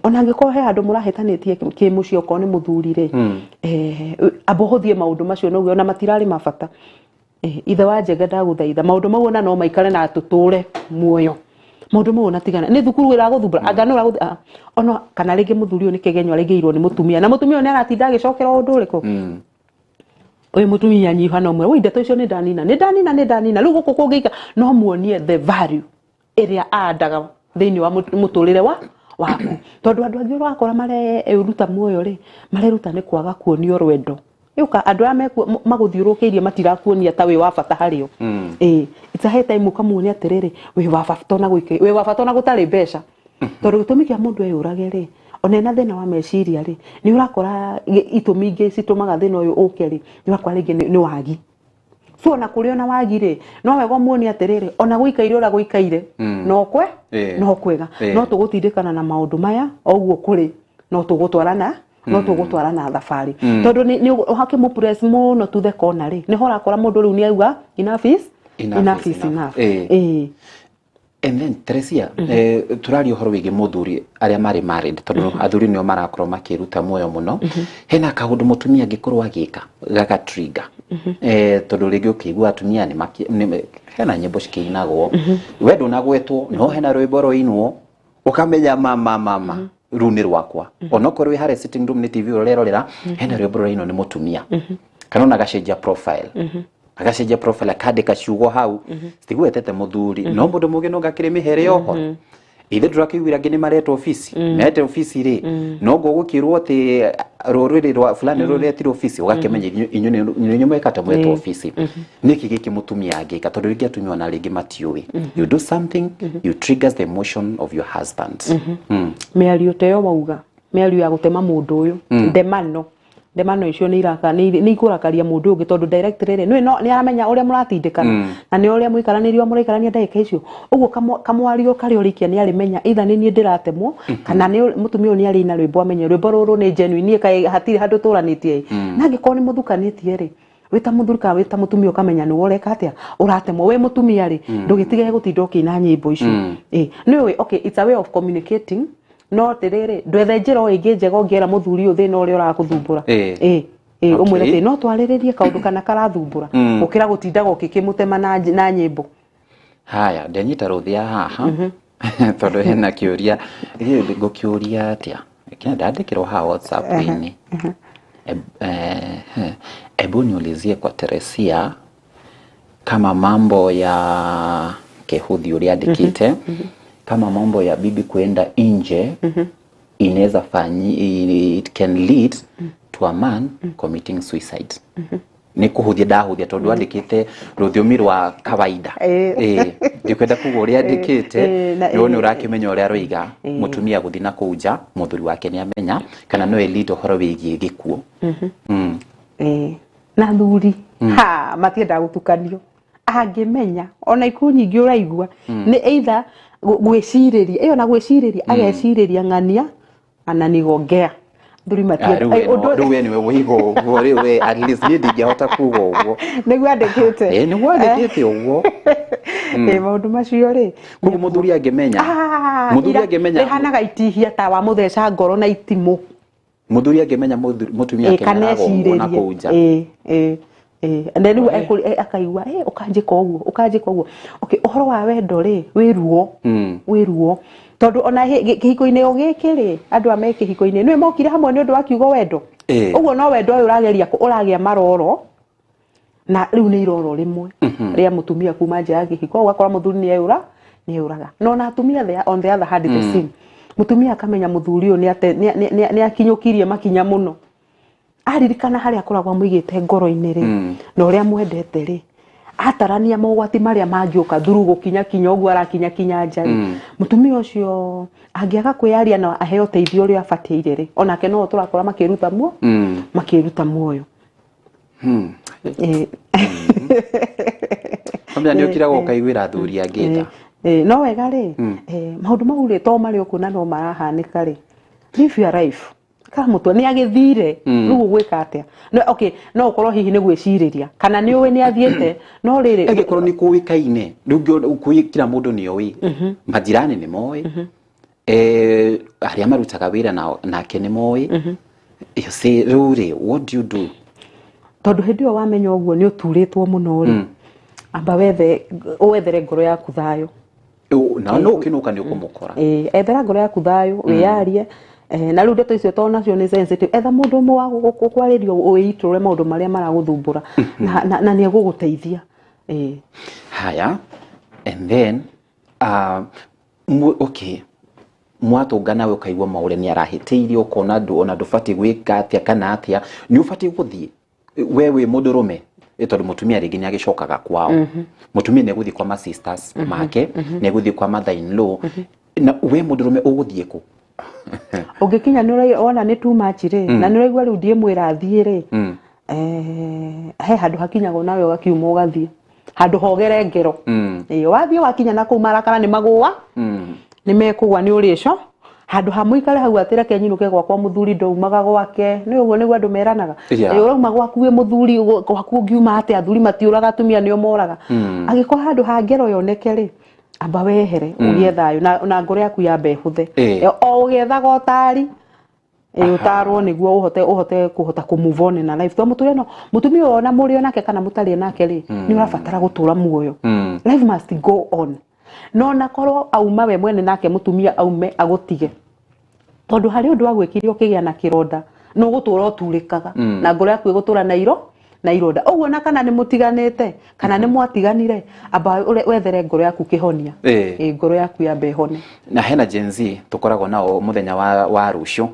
ona angikorwo he andu murahitanitie kimucio ko ni muthuri ri abohothie maundu macio no ona matirari mabata ithe wa Njenga ndaguthaitha maundu mau ona no maikare na tuture muoyo maundu mau natigana ni thukuru ira guthumbura anga no uraguthia ona kana ringi muthuri ni kigenyo aregeirwo ni mutumia na mutumia ni aratinda agicokera undu uriku oyo mutumia nyiha no mwe ndeto icio ni ndanina riu guku kungiika no muonie the value iria andaga thiini wa muturire waku tondu andu angi urakora maruta muoyo ri mareruta ni kwaga kuonio rwendo yuka andu aya maguthiurukiirie matirakuonia ta wi wa bata hario it's a high time ukamuonia atiriri wi wa bata na gwike wi wa bata na gutari mbeca tondu gitumi kia mundu eyurage ri ona ena thina wa meciria ri ni urakora itumi ingi citumaga thina uyu uke ri ni urakora ringi ni wagi so na kuri ona wagi ri no wega muonia atiriri ona gwikaire ura gwikaire no kwe no kwega no tugutindikana na maundu maya oguo kuri no tugutwarana thabari tondu ni uhake mu press muno to the corner ri ni hora kora mundu riu ni auga enough is enough and then Teresia turari uhoro wigi muthuri aria mari married tondu athuri nio marakorwo makiruta muoyo muno hena kaundu mutumia angikorwo agika gaka trigger tondu ringi ukigua atumia ni hena nyimbo cikinagwo we ndunagwetwo no hena rwimbo roinwo ukamenya mama runi rwakwa onokorwo hare sitting room ni TV urerorera hena rwimbo roinwo ni mutumia kana ona gacenjia profile agacenjia profile akandika ciugo hau stigwetete muthuri no mundu mugi no gakire mihere yoho ithe ndurakiwira ngini maretwo ofisi mete ofisi ri no gugukirwo ati rorwiri rwa fulani roreti ofisi ugakemenya inyu mwekata mwetwo ofisi niki giki mutumia angika tondu ringi atumia na ringi matiui you do something you triggers the emotion of your husband meario teyo wauga meario ya gutema mundu uyu ndemano icio ni ikurakaria mundu ungi tondu director ri ni aramenya uria muratindikana na ni uria muikaranirio muraikarania ndagika icio uguo kamwario kari urikia ni arimenya either ni ndiratemwo kana ni mutumia ni ari na rwimbo amenye rwimbo ruru ni genuine kai hatiri handu turanitie na ngiko ni muthukanitie ri wita muthurika wita mutumia ukamenya ni woreka atia uratemwo we mutumia ri ndugitige gutinda ukina nyimbo icio ni okay it's a way of communicating no tiriri ndwethe njira ingi njega ungiera muthuri uyu thina uria urakuthumbura umwire no twariririe kaundu kana karathumbura ukira gutindaga ukikimutema na nyimbo haya ndanyita ruthia haha tondu hena kiuria ngukiuria atia kina ndandikirwo ha WhatsApp ini ebu niulizie kwa Teresia kama mambo ya Kehuthi uria andikite kama mambo ya bibi kuenda nje inaweza it can lead to a man committing suicide ni kuhuthia ndahuthia tondu andikite ruthiomi rwa kawaida ndikwenda kuga uria andikite no ni urakimenya uria roiga mutumia guthina kuja muthuri wake ni amenya kana no lead uhoro wigie gikuo na thuri matienda gutukanio angimenya ona iku nyingi uraigua ni either gwiciriria iyo na gwiciriria ageciriria ngania ananigongea nduri matia ruwe niwe wigo we at least ni ndingehota kuga uguo niguo andikite niguo andikite uguo maundu macio ri kugu muthuri angimenya hanaga itihia ta wa mutheca ngoro na itimu muthuri angimenya mutumia yake na kuja and then akaigua ukanjika uguo okay uhoro wa wendo ri wiruo tondu ona kihiko-ini ogiki ri andu ame kihiko-ini niwe mokire hamwe ni undu wa kiugo wendo uguo no wendo uyu urageria uragia maroro na riu ni iroro rimwe ria mutumia kuma nja ya gihiko ugakora muthuri ni eyuraga no na atumia there on the other hand the same mutumia akamenya muthuri uyu ni akinyukirie makinya muno aririkana haria akoragwo muigite ngoro-ini ri na uria mwendete ri atarania mogwati maria mangioka thuru gukinya kinya uguo arakinya kinya nja mutumia ucio angiaga kwiaria na aheo teithio ria abatiire ri onake no turakora makiruta muoyo Ambia ni ukira gukaiguira athuri angita no wega ri maundu mau ri to mari okuna no marahanika ri live your life kama mutu ni agithire rugu gwika atia no okay no ukorwo hihi ni gwiciriria kana ni uwe ni athiete no riri egikorwo ni kuwikaine rugu kuikira mundu ni owi majirani ni moyi aria marutaga wira nake ni moyi you say ruri what do you do tondu hindi yo wamenya uguo ni uturitwo muno ri amba wethere ngoro yaku thayo na no kinuka ni ukumukora ethera ngoro yaku thayo wiyarie na riu ndeto icio to nacio ni sensitive etha mundu umwe wa gukwaririo uiture maundu maria maraguthumbura na ni eguguteithia haya and then okay mwatungana we ukaigwa maure ni arahitiirio ukona ona ndubati gwika atia kana atia ni ubati guthie wewe mudurume tondu mutumia ringi ni agicokaga kwao mutumia ni guthie kwa ma sisters make ni guthie kwa mother in law na we mudurume uguthie ku ugikinya ni ona ni too much ri na ni raigwa riu ndie mwira athie ri he handu hakinyago nawe ugakiuma ugathie handu hogere ngero wathie wakinya na kumarakara ni magwa ni mekugwa ni urico handu hamuikare hau atira kenyinuke gwakwa muthuri ndoumaga gwake ni uguo niguo andu meranaga urauma gwaku we muthuri gwaku ungiuma ati athuri matiuraga atumia nio moraga agiko handu ha ngero yoneke ri amba wehere ugie thayo na ngoro yaku yambe huthe o ugethaga utari utarwo niguo uhote kuhota ku move on na life to muture no mutumia ona muri onake kana mutari nake ri ni urabatara gutura muoyo life must go on no nakorwo auma we mwene nake mutumia aume agutige tondu hari undu wa gwikirio kigia na kironda no gutura uturikaga na ngoro yaku gutura na ironda uguo na kana ni mutiganite kana ni mwatiganire aba wethere ngoro yaku kihonia ngoro yaku ya behone na hena Gen Z tukoragwo nao muthenya wa rucio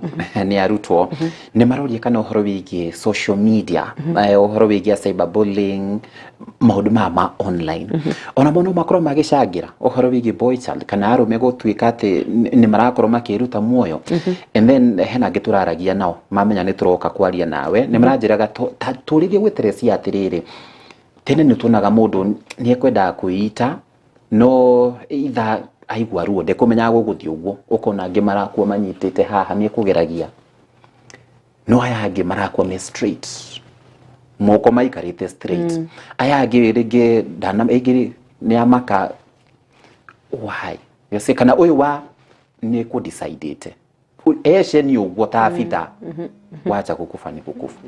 ni arutwo ni marorie kana uhoro wigie social media uhoro wigie cyberbullying maundu ma online ona mono makoro magicangira uhoro wigie boy child kana arume gutwika ati ni marakorwo makiruta muoyo and then hena gituraragia nao mamenya ni turoka kwaria nawe ni maranjiraga turirie gweterecia atiriri tene ni tunaga mundu ni ekwenda kuita no either aigwa ruo ndekumenya guguthie uguo ukona angi marakua manyitite haha ni kugeragia no aya angi marakua me straight moko maikarite straight aya angi ringi ndana igiri ni amaka why yose kana uyu wa ni ku decidete eshe ni uguo ta fita wacha kukufa ni kukufa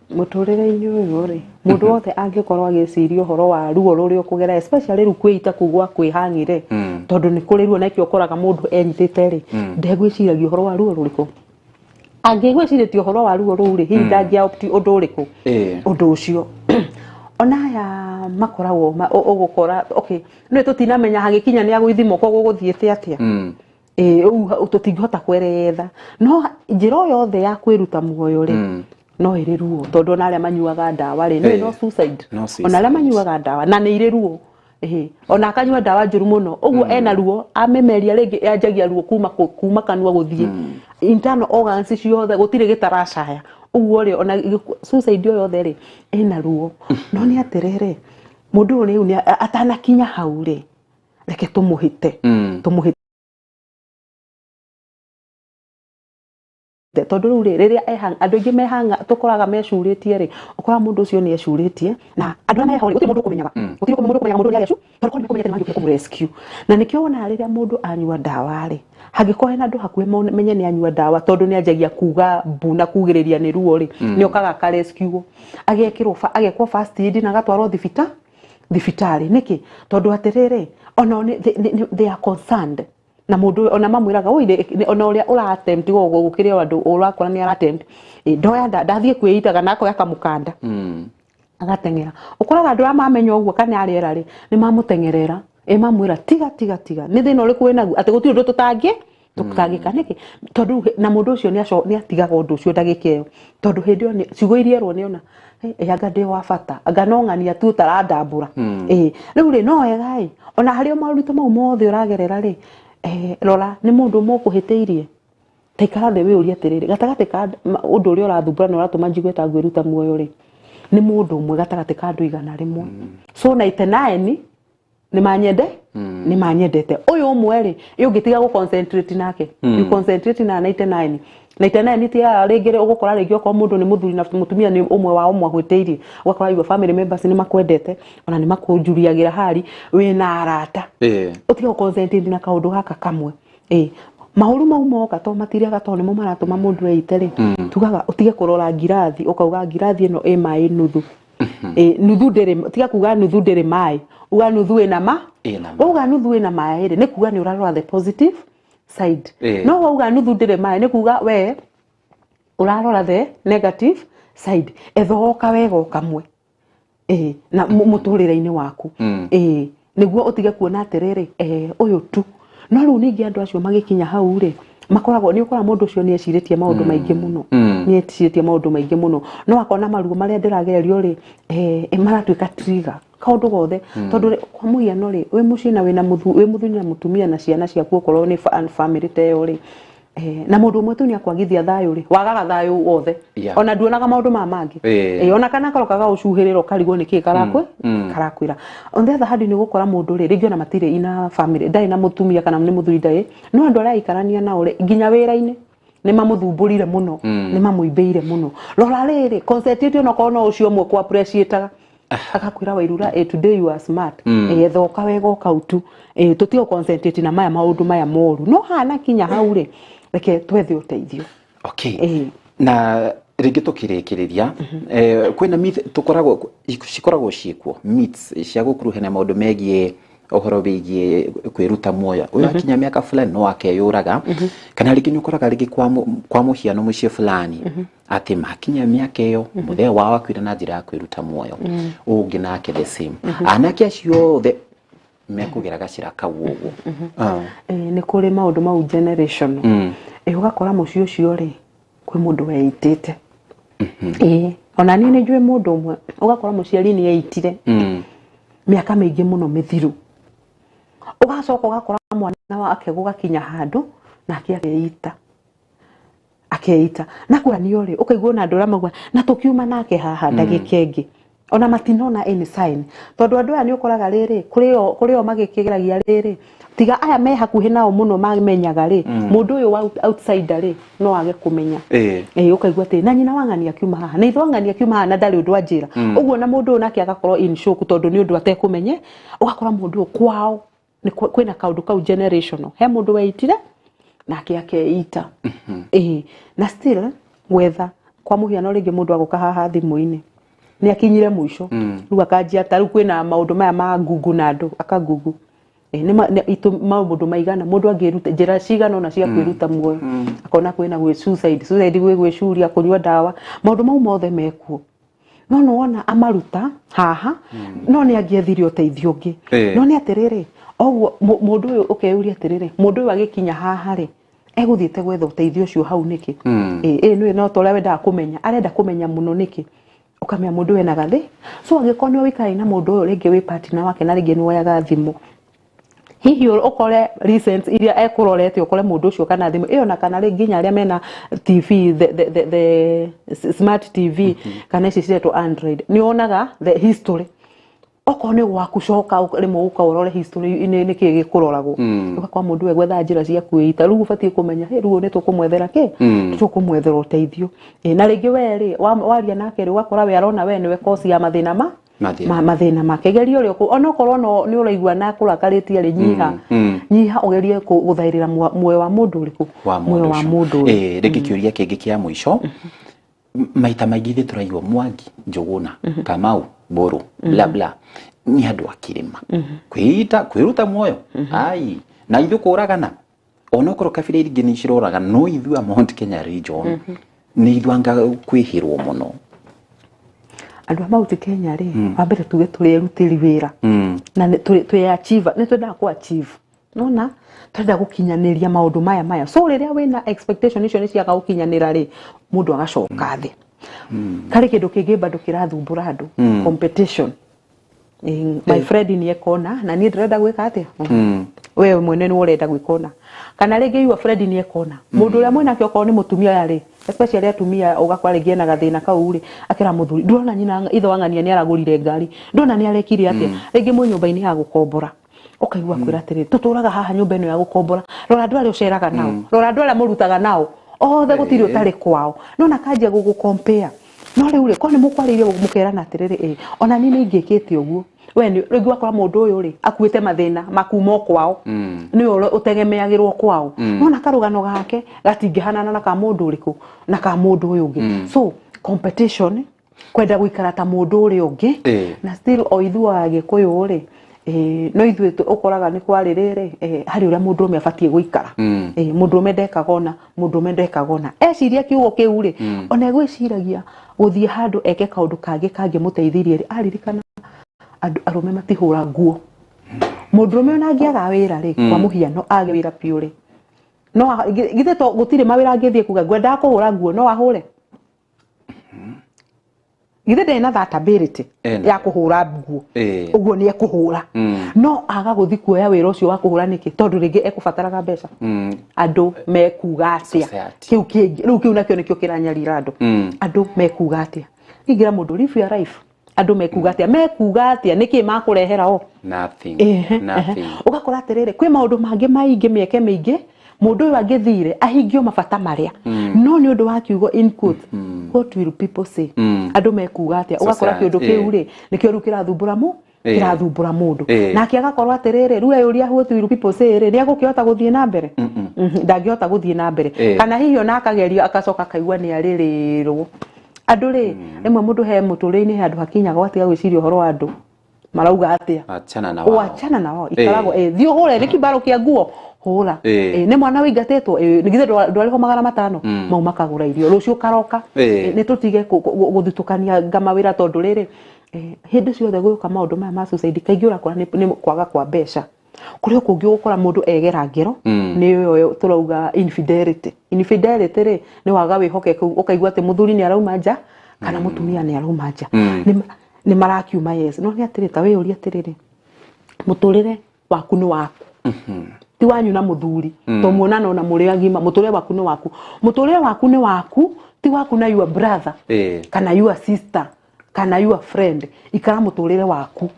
muturire-ini uyu ri mundu wothe angikorwo agiciria uhoro wa ruo ruri ukugera especially ru kwita kugwa kwihangire tondu ni kuri ruo nakio koraga mundu enyitite ri ndegwiciragia uhoro wa ruo ruriku angigwiciritie uhoro wa ruo ruri hihi ndangia opti undu uriku undu ucio ona ya makoragwo ugukora okay no tutinamenya hagikinya ni agwithimo kwa guguthiete atia tutingihota kweretha no njira yothe ya kwiruta muoyo ri no iri ruo tondu na aria manyuaga ndawa ri no suicide ona aria manyuaga ndawa na ni iri ruo ona akanyua ndawa njuru muno uguo ena ruo amemeria ringi yanjagia ruo kuma kanua guthie internal organs ciothe gutire gitaracaya uguo ri ona suicide yothe ri ena ruo no ni atirere mundu riu ni atanakinya hau ri reke tumuhite tondu riu riria andu ingi mehanga tukoraga mecuritie ri ukora mundu ucio ni ecuritie na andu meho ri uti mundu kumenyaga mundu ni agecu tondu ni kumenyete mangi ku rescue na nikio wona riria mundu anyua ndawa ri hangiko hena andu hakuhe menye ni anyua ndawa tondu ni anjagia kuga mbuna kugiriria ni ruo ri ni okaga ka rescue agekirwo agekwo first aid na gatwaro thibitari niki tondu atiriri ona they are concerned na mundu ona mamwiraga oire ona uria ura attempt gukiria andu urakora ni ara attempt ndoya ndathie kwĩitaga nako yakamukanda agatengera ukoraga andu amamenya uguo kana ariera ri ni mamutengerera mamwira tiga ni thina uri kwinagu ati gutiri undu tutangika niki tondu na mundu ucio ni atigaga undu ucio ndagika iyo tondu hindi yo ciugo irierwo ni ona yanga ndi wa bata anga no ng'ania tu tarandambura riu ri no wega ona hario maruto mau mothe uragerera ri rora ni mundu mukuhiteirie taikara the we uria atiriri gatagati ka undu uria urathumbura na uratuma njigwe ta ngwiruta muoyo ri ni mundu umwe gatagati ka andu 100 so 99 ni manyendete uyu umwe ri yungitiga gu concentrate nake you concentrate na 99 ni tia ringire ugukora ringi okwa mundu ni muthuri na mutumia ni umwe wa umwe gwiteirie ugakora your family members ni makwendete ona ni makunjuriagira hari wina arata utiga concentrate na kaundu gaka kamwe mahuru mau moka to matiriaga to ni mo maratuma mundu eite ri tugaga utige kurora ngirathi ukauga ngirathi ino mai nuthu nuthu ndere tiga kuga nuthu ndere mai uga nuthu ina ma uga nuthu ina mai ri ni kuga ni urarora the positive side no uga nuthu ndere mai ni kuga we urarora the negative side ethoka wega kamwe na muturire-ini waku niguo utige kuona atiriri uyu tu no riu ningi andu acio magikinya hau ri makoragwo ni ukora mundu ucio ni eciritie maundu maingi muno ni eciritie maundu maingi muno no akona maruo maria ndiragererio ri maratuika trigger kaundu gothe tondu kwa muhiano ri we mucina wina muthuri na mutumia na ciana ciaku ukorwo ni family teyo ri na mundu umwe tu ni akwagithia thayo ri wagaga thayo wothe ona nduonaga maundu mangi ona kana karokaga ucuhiriro karigwo niki karakwira on the other hand ni gukora mundu ri ringi ona matire ina family ndai na mutumia kana ni muthuri ndai no andu araikarania nao ri nginya wira-ini ni mamuthumburire muno ni mamuimbeire muno rora riri concentrate ona kono ucio mwe kwa appreciate akakwira wairura today you are smart thoka wega ukautu tutio concentrate na maya maundu maya moru no hana kinya hau ri reke twethe uteithio na ringi tukirikiriria kwina myth tukoragwo cikoragwo ciikwo myths cia gukuruhana maundu megie ohoro bigie kwiruta muoyo uyu akinya miaka fulani no akeyuraga kana ringi nyokoraga ringi kwa muhiano mucie fulani ati makinya miaka iyo muthe wao akwira na njira ya kwiruta muoyo ungi nake the same anake acio the mekugeraga ciraka wogo ni kuri maundu mau generation ugakora muci ucio ri kwi mundu weitite ona ni njue mundu umwe ugakora muciari ni eitire miaka mingi muno mithiru ugacoka ugakora mwana wake gugakinya handu na akeita na kuranio ri ukaigua na ndura magwa na tukiuma nake haha ndagika ingi ona matinona any sign tondu andu aya ni ukoraga riri kurio magikigeragia riri tiga aya me hakuhi nao muno mamenyaga ri mundu uyu outsider ri no age kumenya ukaigua ati na nyina wang'ani akiuma haha na ithwang'ani akiuma haha na ndari undu anjira uguo na mundu nake agakorwo in shock tondu ni undu atekumenye ugakora mundu kwao ni kwina kaundu kau generational he mundu weitire nake akeita na still whether kwa muhiano ringi mundu aguka haha thimu-ini ni akinyire mwisho riu akanjia ta riu kwina maundu maya ma Google na andu akagugu ni maundu maigana mundu angiruta njira cigana ona cia kwiruta muoyo akona kwina gwe suicide gwicuria kunywa dawa maundu mau mothe mekuo no wona amaruta haha no ni angiethirio teithio ungi no ni atiriri oguo mundu uyu ukeyuria atiriri mundu uyu agikinya haha ri eguthiite gwetha uteithio ucio hau niki ni no toria wenda kumenya arenda kumenya muno niki ukamenya mundu wena gathi so angikoni wikari na mundu uyu ringi wi partner wake na ringi ni woyaga thimu hihi ukore recent iria ekurorete ukore mundu ucio kana thimu iyo na kana ringi nya aria mena TV the smart TV kana ici cireto Android ni onaga the history okone gwaku coka rimwe uka urore history ni kigi kuroragwo ukakwa mundu we gwetha njira cia kwita riu ubatie kumenya riu ni tukumwethera ki tukumwethera uteithio na ringi we ri waria nake ri wakora we arona we niwe cause ya mathina mathina make gerio ri onokorwo no ni uraigua na kurakaritie ri nyiha ugerie guthairira muoyo wa mundu uriku muoyo wa mundu ringi kiuria kingi kia mwisho maita maingi thi turaigua Mwangi Njuguna Kamau Mburu bla bla ni andu akirima kwiruta muoyo ai na ithu kuragana onokoro kabira irige ni ciroraga no ithua Mount Kenya region ni ithwanga kwihirwo muno andu Mount Kenya ri wambere tuge turi rutiri wira na twi achieve ni twenda ku achieve nona twenda gukinyaniria maundu maya so riria wina expectation icio ni ciaga gukinyanira ri mundu agacoka thi kari kindu kingi bado kirathumbura andu competition my friend ni ekona na ni ndĩrenda gwĩka atĩa wewe mwene ni ũrenda gwĩkona kana rĩngĩ yua friend ni ekona mũndũ ũrĩa mwĩnake okorwo nĩ mũtumia yarĩ especially atumia ũgakwarĩgia na gathĩna kau rĩ akĩra mũthuri ndũrona nyina ithe wang'ania nĩ aragũrire ngari ndũrona nĩ arekire atĩa rĩngĩ mwĩ nyũmba-inĩ ya gũkombora ũkaigua kwĩra atĩrĩ tũtũraga haha nyũmba ĩno ya gũkombora rora andũ arĩa ũceraga nao rora andũ arĩa mũrutaga nao othe gũtirĩ ũtarĩ kwao nona kanjia gũgũcompare no rĩu rĩ ko nĩ mũkwarĩire mũkerana atĩrĩrĩ ona niĩ nĩ ingĩkĩte ũguo we rĩngĩ wakora mũndũ ũyũ rĩ akuĩte mathĩna makuma kwao nĩ ũtegemeagĩrwo kwao nona karũgano gake gatingĩhanana na ka mũndũ ũrĩkũ na ka mũndũ ũyũ ũngĩ so competition kwenda gũikara ta mũndũ ũrĩa ũngĩ na still o ithuĩ Agĩkũyũ rĩ no ithuĩ ũkoraga nĩ kwarĩrĩrĩ harĩ ũrĩa mũndũ ũmwe abatie gũikara mũndũ ũmwe ndekagona mũndũ ũmwe ndekagona eciria kiugo kĩu rĩ ona gwĩciragia gũthiĩ handũ eke kaũndũ kangĩ kangĩmũteithirie rĩ aririkana arume matihũra nguo mũndũ ũmwe ona angĩaga wĩra rĩ kwa mũhiano age wĩra biũ rĩ no githe to gũtirĩ mawĩra angĩthiĩ kuga ngwendaga kũhũra nguo no ahũre githe ndena that ability ya kũhũra nguo ũguo nĩ ekũhũra no aga gũthi kuoya wĩra ũcio wa kũhũra nĩkĩ tondũ rĩngĩ ekũbataraga mbeca andũ mekuga atĩa kĩu kĩngĩ rĩu kĩu nakĩo nĩkĩo kĩranyarira andũ mekuga atĩa ingira mũndũ live your life andũ mekuga atĩa nĩkĩ makũrehera o nothing ugakora atĩrĩrĩ kwĩ maũndũ mangĩ maingĩ mĩeke mĩingĩ mũndũ ũyũ angĩthire ahingio mabata marĩa no nĩ ũndũ wa kiugo in quote what will people say andũ mekuga atĩa ugakora kĩũndũ kĩu rĩ nĩkĩo rĩu kĩrathumbũra mũndũ nake agakorwo atĩrĩrĩ rĩu ayũria what will people say rĩ nĩ agũkĩhota gũthiĩ na mbere ndangĩhota gũthiĩ na mbere kana hihi ona akagerio akacoka akaigua nĩ arĩrĩrwo andũ rĩ rĩmwe mũndũ he mũtũrĩre-inĩ he andũ hakinyaga gwatiga gwĩciria ũhoro wa andũ marauga atĩa achana nao ikaragwo thiĩ ũhũre nĩ kĩmbaro kĩa nguo hũra nĩ mwana wĩingatĩtwo nĩ githe ndwarĩho 500 mau makagũra irio rũciũ karoka nĩ tũtige gũthutũkania mawĩra tondũ rĩrĩ hĩndĩ ciothe gũka maũndũ maya ma suicide kaingĩ ũrakora nĩ kwaga kwa mbeca kũrĩa kũngĩ gũkora mũndũ egera ngero nĩ yo tũrauga infidelity rĩ nĩ waga wĩhokeku ũkaigua atĩ mũthuri nĩ arauma nja kana mũtumia nĩ arauma nja nĩ marakiuma yes no nĩ atĩrĩ ta wĩyũria atĩrĩrĩ mũtũrĩre waku nĩ waku ti wanyu na mũthuri to muonana na mũrĩ agima mũtũrĩre waku nĩ waku mũtũrĩre waku nĩ waku ti waku na your brother kana your sister kana your friend ikara mũtũrĩre waku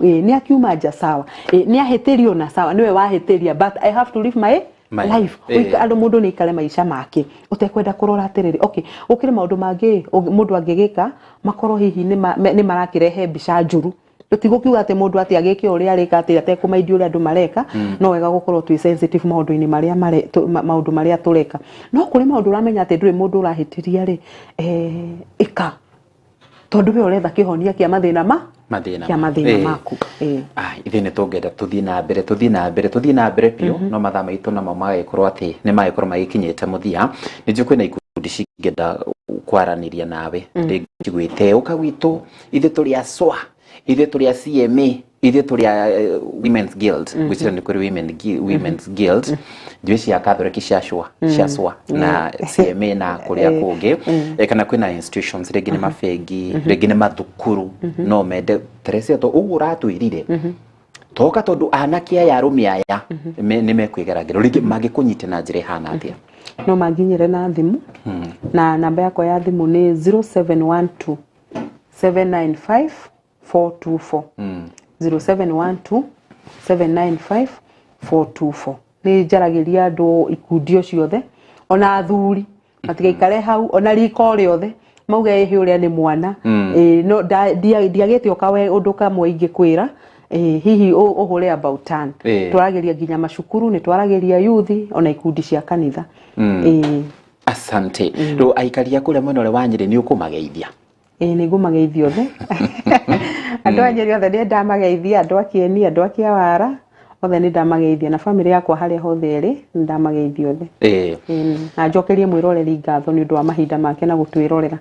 nĩ akiuma nja sawa nĩ ahĩtĩrio na sawa niwe wahĩtĩria but I have to live my life andũ mũndũ nĩ ikare maica make ũtekwenda kũrora atĩrĩrĩ okay ũkĩrĩ maũndũ mangĩ mũndũ angĩgĩka makorwo hihi nĩ marakĩrehe mbica njũru tũtigũkiuga atĩ mũndũ atĩ agĩke ũrĩa areka atĩ atekũmaindia ũrĩa andũ mareka no wega gũkorwo twĩ sensitive maũndũ-inĩ maũndũ marĩa tũreka no kũrĩ maũndũ ũramenya atĩ ndũrĩ mũndũ ũrahĩtĩria rĩ ĩka tondũ we ũretha kĩhonia kĩa mathĩna maku ithe nĩ tũngenda tũthiĩ na mbere biũ no mathaa maitũ namo magagĩkorwo atĩ nĩ magĩkorwo magĩkinyĩte mũthia nĩ njũĩ kwĩna ikundi cingĩenda kwaranĩria nawe rĩngĩ ũka gwitũ ithe tũrĩ SWA ithe tũrĩ CMA ithe tũrĩ Women's Guild gwĩcira nĩ kũrĩ Women's Guild njũĩ cia Catholic cia SWA na CMA na kũrĩa kũngĩ kana kwĩna institutions rĩngĩ nĩ mabengi rĩngĩ nĩ mathukuru no mende Teresia to ũguo ũratwĩrire toka tondũ anake aya arũme aya nĩ mekwĩgeragĩra rĩngĩ mangĩkũnyite na njĩra ihana atĩa no manginyĩre na thimũ na namba yakwa ya thimũ nĩ 0712 795 424 0712 795 424 nĩ njaragĩria andũ ikundi ciothe ona athuri matigaikare hau ona riko rĩothe mauge ehe ũrĩa nĩ mwana no ndiagĩte okawe ũndũ kamwe ingĩkwĩra hihi ũhũre about turn twarageria nginya macukuru nĩ twarageria youth ona ikundi cia kanitha asante ro aikaria kũrĩa mwena ũrĩa wa Nyĩrĩ nĩ ũkũmageithia nĩ ngũmageithia othe andũ a Nyĩrĩ othe nĩ ndamageithia andũ a Kieni andũ a Kĩawara othe ni ndamageithia na family yakwa haria hothe ri ndamageithia othe na njokerie mwiroreri ngatho ni undu wa mahinda make na gutwirorera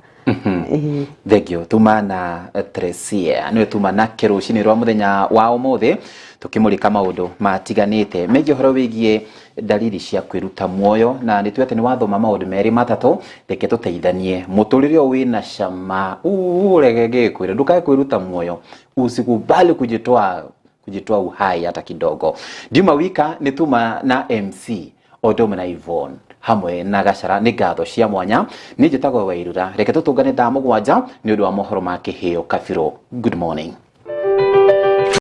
thegio tumana Tresia niwe tumana kerucini rwa muthenya wa umuthi tukimurika maundu matiganite megie horo wigie dalili cia kwiruta muoyo na nitwete ni wathoma maundu meri matatu reke tuteithanie muturire wina cama urege kwira ndukae kwiruta muoyo usikubali kujitoa uhai hata kidogo. Juma wika nituma na MC Odomina Yvonne hamwe na Gacara ni ngatho cia mwanya ni njitagwo Wairura reke tutungane thaa 7 ni undu wa mohoro ma kiheo kabiro. Good morning.